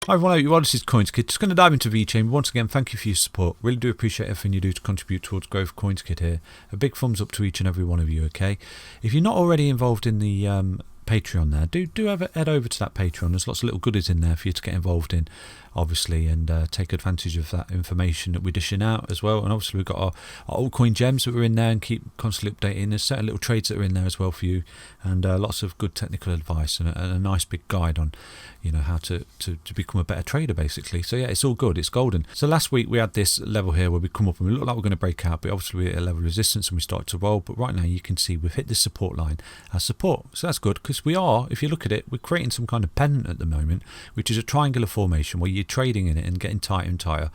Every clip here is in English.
Hi everyone, well, this is CoinsKid. Just going to dive into Vechain. Once again, thank you for your support. Really do appreciate everything you do to contribute towards growth of CoinsKid here. A big thumbs up to each and every one of you, okay? If you're not already involved in the Patreon there, do head over to that Patreon. There's lots of little goodies in there for you to get involved in, obviously, and take advantage of that information that we're dishing out as well. And obviously we've got our altcoin gems that are in there and keep constantly updating. There's certain little trades that are in there as well for you, and lots of good technical advice and a nice big guide on how to become a better trader, basically. So yeah, it's all good, it's golden. So last week we had this level here where we come up and we look like we're going to break out, but obviously we're at a level of resistance and we started to roll. But right now you can see we've hit this support line as support, so that's good, because we are, if you look at it, we're creating some kind of pennant at the moment, which is a triangular formation where you're trading in it and getting tighter and tighter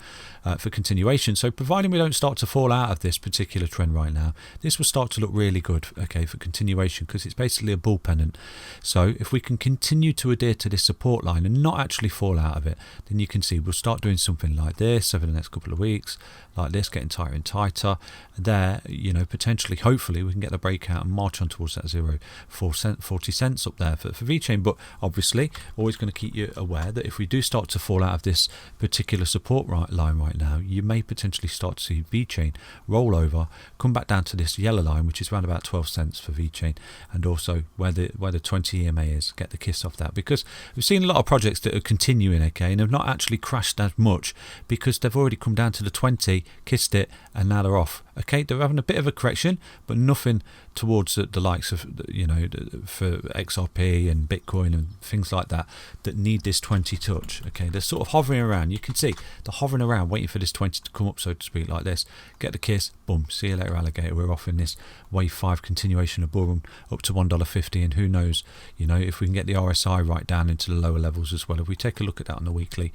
for continuation. So providing we don't start to fall out of this particular trend right now, this will start to look really good, okay, for continuation, because it's basically a bull pennant. So if we can continue to adhere to this support line and not actually fall out of it, then you can see we'll start doing something like this over the next couple of weeks, like this, getting tighter and tighter. There, potentially, hopefully, we can get the breakout and march on towards that 40 cents up there for Vechain. But obviously, always going to keep you aware that if we do start to fall out of this particular support line right now, you may potentially start to see Vechain roll over, come back down to this yellow line, which is around about 12 cents for Vechain, and also where the 20 EMA is, get the kiss off that, because we've seen a lot of projects that are continuing, okay, and have not actually crashed as much because they've already come down to the 20, kissed it, and now they're off. Okay, they're having a bit of a correction, but nothing towards the likes of, for XRP and Bitcoin and things like that need this 20 touch. Okay, they're sort of hovering around. You can see they're hovering around, waiting for this 20 to come up, so to speak, like this. Get the kiss, boom, see you later, alligator. We're off in this wave 5 continuation of bull run up to $1.50, and who knows, if we can get the RSI right down into the lower levels as well. If we take a look at that on the weekly,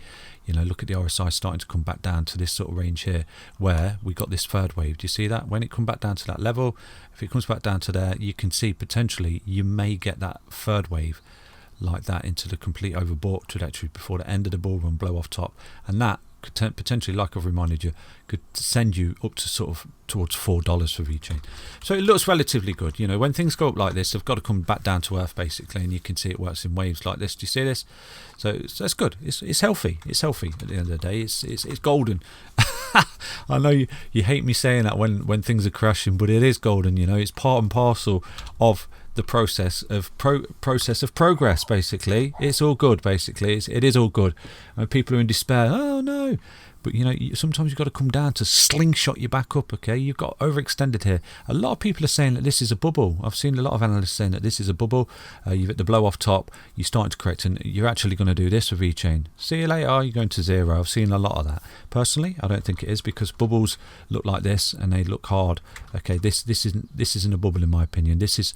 look at the RSI starting to come back down to this sort of range here, where we got this third wave. Do you see that? When it comes back down to that level, if it comes back down to there, you can see potentially you may get that third wave like that into the complete overbought trajectory before the end of the bull run, blow off top, and that could potentially, like I've reminded you, could send you up to sort of towards $4 for Vechain. So it looks relatively good. When things go up like this, they've got to come back down to earth, basically, and you can see it works in waves like this. Do you see this? So that's good. It's healthy. It's healthy at the end of the day. It's golden. I know you hate me saying that when things are crashing, but it is golden. It's part and parcel of the process of progress, basically. It's all good, basically. It is all good. And people are in despair. Oh no. But sometimes you've got to come down to slingshot you back up, okay? You've got overextended here. A lot of people are saying that this is a bubble. I've seen a lot of analysts saying that this is a bubble. You've hit the blow off top, you're starting to correct, and you're actually going to do this with Vechain. See you later, you're going to zero. I've seen a lot of that. Personally, I don't think it is, because bubbles look like this and they look hard. Okay, this isn't a bubble in my opinion. This is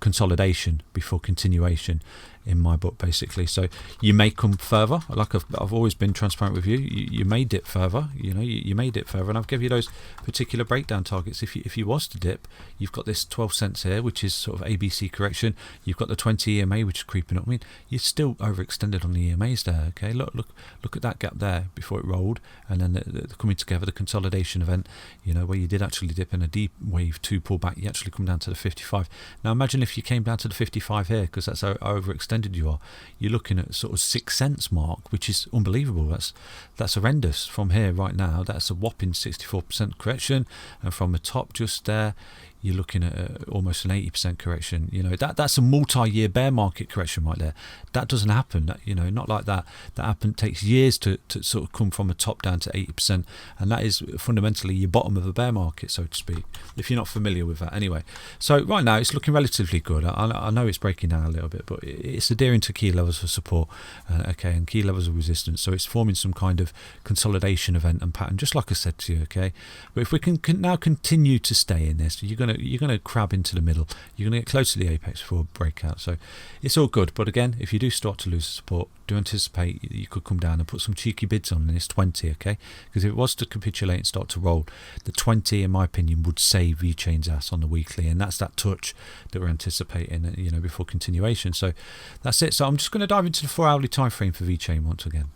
consolidation before continuation in my book, basically. So you may come further, like I've always been transparent with you. You may dip further, you may dip further, and I've given you those particular breakdown targets. If you was to dip, you've got this 12 cents here, which is sort of ABC correction. You've got the 20 EMA, which is creeping up. I mean, you're still overextended on the EMAs there. Okay, look at that gap there before it rolled, and then the coming together, the consolidation event, where you did actually dip in a deep wave 2 pullback. You actually come down to the 55. Now imagine if you came down to the 55 here, because that's how overextended you are. You're looking at sort of 6 cents mark, which is unbelievable. That's horrendous. From here right now, that's a whopping 64% correction, and from the top just there, you're looking at almost an 80% correction. That's a multi-year bear market correction right there. That doesn't happen. Not like that. That takes years to sort of come from a top down to 80%, and that is fundamentally your bottom of a bear market, so to speak, if you're not familiar with that. Anyway, so right now it's looking relatively good. I know it's breaking down a little bit, but it's adhering to key levels of support, and key levels of resistance. So it's forming some kind of consolidation event and pattern, just like I said to you. Okay, but if we can now continue to stay in this, you're going to crab into the middle. You're going to get close to the apex for a breakout. So it's all good. But again, if you do start to lose support, do anticipate you could come down and put some cheeky bids on in this 20, okay? Because if it was to capitulate and start to roll, the 20, in my opinion, would save Vechain's ass on the weekly, and that's that touch that we're anticipating, before continuation. So that's it. So I'm just going to dive into the 4-hourly time frame for Vechain once again.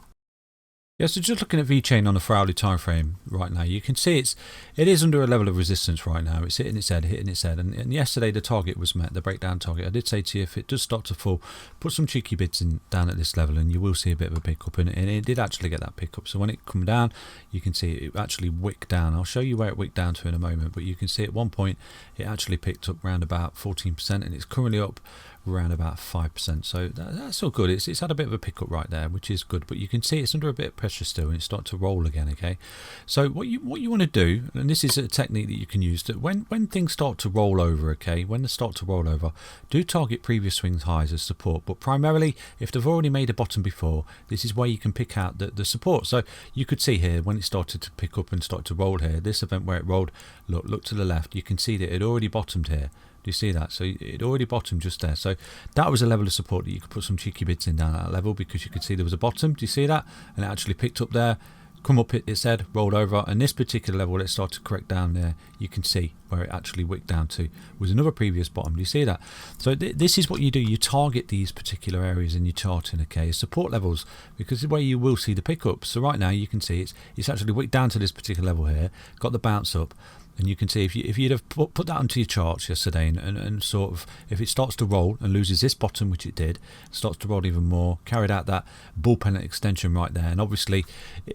Yeah, so just looking at Vechain on a 4-hourly time frame right now, you can see it is under a level of resistance right now. It's hitting its head, and yesterday the target was met, the breakdown target. I did say to you, if it does start to fall, put some cheeky bids in down at this level, and you will see a bit of a pickup. And it did actually get that pickup. So when it come down, you can see it actually wicked down. I'll show you where it wicked down to in a moment, but you can see at one point it actually picked up around about 14%, and it's currently up around about 5%, so that's all good. It's had a bit of a pickup right there, which is good, but you can see it's under a bit of pressure still, and it's starting to roll again. Okay, so what you want to do, and this is a technique that you can use, that when things start to roll over, okay, when they start to roll over, do target previous swings highs as support, but primarily if they've already made a bottom before, this is where you can pick out the support. So you could see here when it started to pick up and start to roll here, this event where it rolled, look to the left, you can see that it already bottomed here. Do you see that? So it already bottomed just there. So that was a level of support that you could put some cheeky bids in down at that level, because you could see there was a bottom. Do you see that? And it actually picked up there, come up, it said, rolled over. And this particular level, it started to correct down there. You can see where it actually wicked down to was another previous bottom. Do you see that? So this is what you do. You target these particular areas in your charting, okay, support levels, because the way you will see the pickups. So right now you can see it's actually wicked down to this particular level here, got the bounce up. And you can see if you'd have put that onto your charts yesterday, and sort of, if it starts to roll and loses this bottom, which it did, starts to roll even more, carried out that bull pen extension right there, and obviously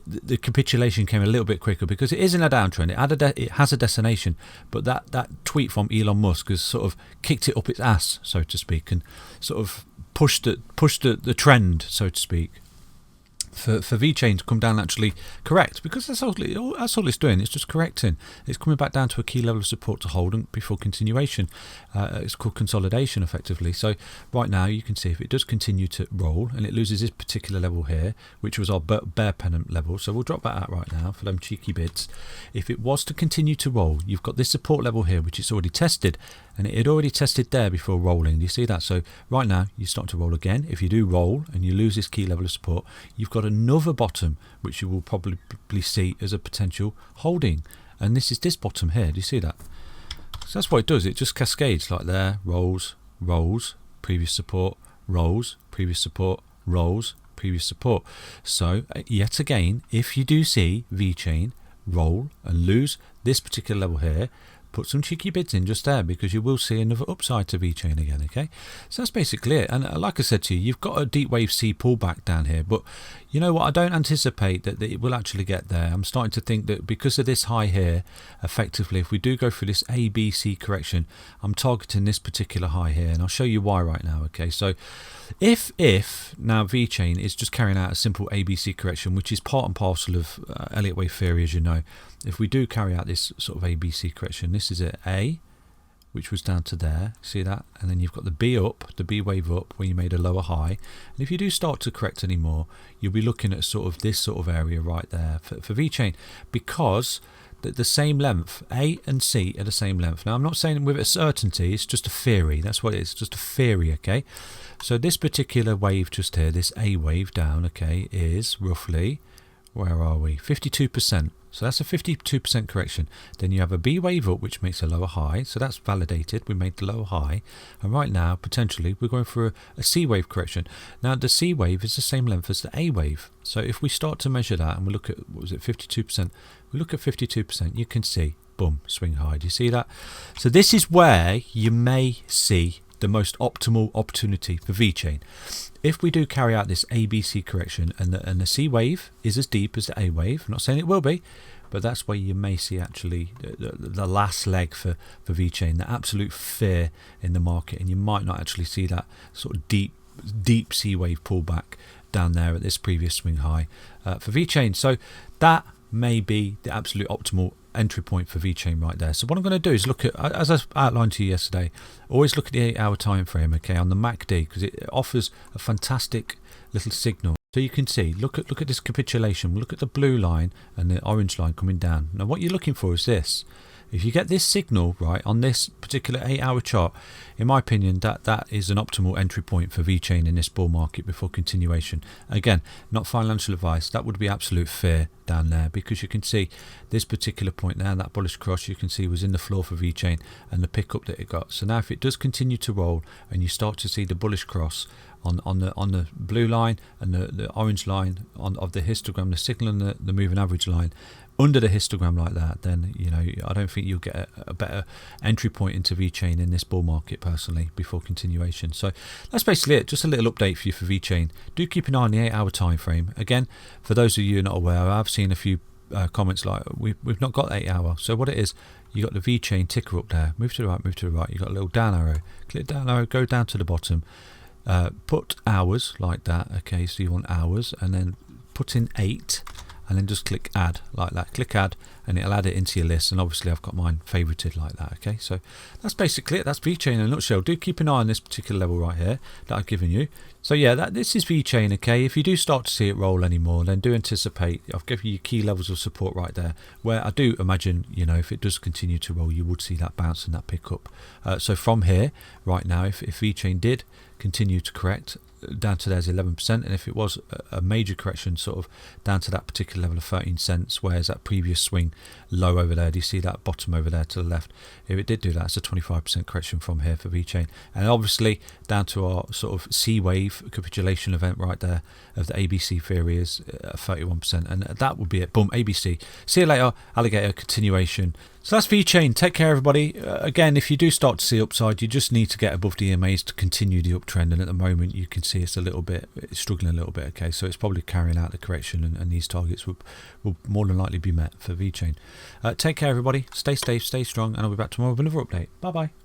the capitulation came a little bit quicker because it is in a downtrend. It has a destination, but that tweet from Elon Musk has sort of kicked it up its ass, so to speak, and sort of pushed the trend, so to speak, for Vechain to come down and actually correct, because that's all it's doing. It's just correcting. It's coming back down to a key level of support to hold and before continuation. It's called consolidation, effectively. So right now you can see if it does continue to roll and it loses this particular level here, which was our bear pennant level, so we'll drop that out right now for them cheeky bids. If it was to continue to roll, you've got this support level here, which it's already tested, and it had already tested there before rolling. Do you see that? So right now you start to roll again. If you do roll and you lose this key level of support, you've got another bottom which you will probably see as a potential holding, and this is this bottom here. Do you see that? So that's what it does. It just cascades like there, rolls, previous support, rolls, previous support, rolls, previous support. So yet again, if you do see Vechain roll and lose this particular level here, put some cheeky bids in just there, because you will see another upside to Vechain again. Okay, so that's basically it. And like I said to you, you've got a deep wave C pullback down here, but you know what, I don't anticipate that it will actually get there. I'm starting to think that because of this high here, effectively, if we do go through this ABC correction, I'm targeting this particular high here, and I'll show you why right now. Okay, so if now Vechain is just carrying out a simple ABC correction, which is part and parcel of Elliott wave theory, as you know, if we do carry out this sort of ABC correction, this is at A, which was down to there, see that, and then you've got the B up, the B wave up, where you made a lower high, and if you do start to correct anymore, you'll be looking at sort of this sort of area right there for Vechain, because the same length, A and C are the same length. Now I'm not saying with a certainty, it's just a theory, that's what it is, just a theory. Okay, so this particular wave just here, this A wave down, okay, is roughly, where are we, 52%. So that's a 52% correction. Then you have a B wave up, which makes a lower high. So that's validated. We made the lower high. And right now, potentially, we're going for a C wave correction. Now, the C wave is the same length as the A wave. So if we start to measure that, and we look at, what was it, 52%? We look at 52%, you can see, boom, swing high. Do you see that? So this is where you may see the most optimal opportunity for Vechain. If we do carry out this ABC correction and the C wave is as deep as the A wave, I'm not saying it will be, but that's where you may see actually the last leg for Vechain, the absolute fear in the market, and you might not actually see that sort of deep C wave pullback down there at this previous swing high for Vechain. So that may be the absolute optimal entry point for Vechain right there. So what I'm going to do is look at, as I outlined to you yesterday, always look at the 8-hour time frame, okay, on the MACD, because it offers a fantastic little signal. So you can see, look at this capitulation, look at the blue line and the orange line coming down. Now what you're looking for is this. If you get this signal right on this particular 8-hour chart, in my opinion, that is an optimal entry point for Vechain in this bull market before continuation. Again, not financial advice. That would be absolute fear down there, because you can see this particular point there, that bullish cross, you can see was in the floor for Vechain and the pickup that it got. So now if it does continue to roll and you start to see the bullish cross on the blue line and the orange line of the histogram, the signal and the moving average line under the histogram like that, then I don't think you'll get a better entry point into Vechain in this bull market personally before continuation. So that's basically it. Just a little update for you for Vechain. Do keep an eye on the 8-hour time frame. Again, for those of you who are not aware, I've seen a few comments like we've not got 8 hour. So what it is, you got the Vechain ticker up there, move to the right, you got a little down arrow, click down arrow, go down to the bottom, put hours like that. Okay, so you want hours, and then put in 8, and then just click add like that. Click add and it'll add it into your list, and obviously I've got mine favorited like that. Okay, so that's basically it. That's Vechain in a nutshell. Do keep an eye on this particular level right here that I've given you. So yeah, this is Vechain. Okay, if you do start to see it roll anymore, then do anticipate. I've given you key levels of support right there, where I do imagine, if it does continue to roll, you would see that bounce and that pickup. So from here right now, if Vechain did continue to correct down to there's 11%, and if it was a major correction sort of down to that particular level of 13 cents, whereas that previous swing low over there, do you see that bottom over there to the left? If it did do that, it's a 25% correction from here for Vechain, and obviously down to our sort of C wave capitulation event right there of the ABC theory is 31%, and that would be it. Boom, ABC. See you later, alligator. Continuation. So that's Vechain. Take care, everybody. Again, if you do start to see upside, you just need to get above the EMAs to continue the uptrend. And at the moment, you can see it's struggling a little bit. Okay, so it's probably carrying out the correction, and these targets will more than likely be met for Vechain. Take care, everybody. Stay safe, stay strong, and I'll be back tomorrow with another update. Bye bye.